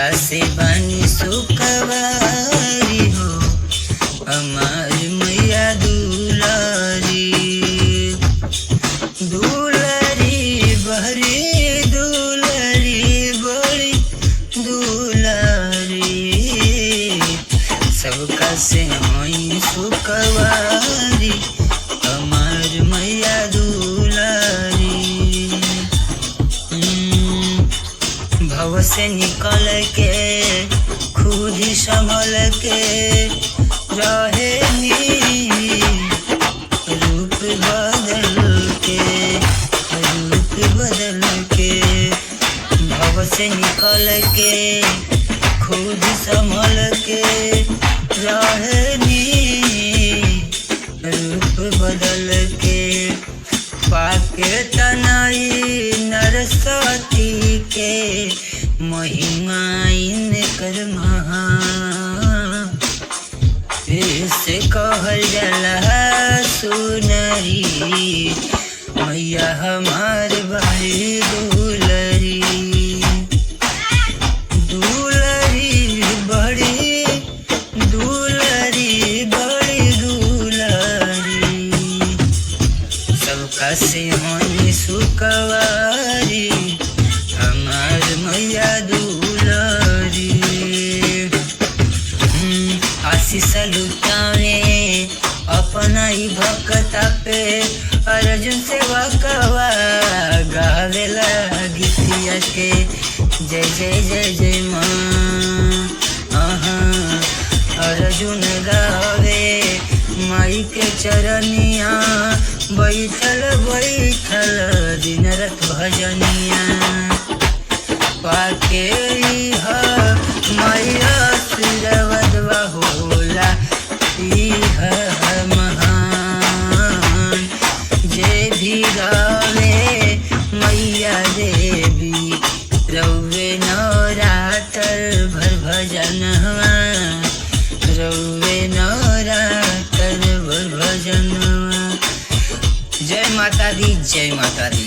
सबका से बनी सुखवारी हो हमारी मैया दुलारी। दुलारी बहरी दुलारी बड़ी दुलारी, सबका से होई सुखवारी हमार मैया दुलारी। भव से निकल के खुद ही संभल के रहेनी, रूप बदल के भव से निकल के खुद संभल के रहेनी, रूप बदल के। पाके तनई नरसती के महिमा इनकर महान, से कहल जाला सुनरी मैया हमार बड़ी दुलरी। दुलरी बड़ी दुलरी बड़ी दुलरी, सबका से होई सुखवारी हमार मैया दुलारी। आशीष लुटावे अपना ही भक्ता पे अर्जुन से वकवा गावेला गीतिया के जय जय जय जय माँ। अर्जुन गावे माई के चरनिया बैठल बैठल दिन रात भजनिया। पाके मैया आशीर्वाद होला महान, जे भी गावे मैया देवी रौवे नवरात्र भर भजनवा, रौवे नवरात्र भर भजनवा। जय माता दी जय माता दी।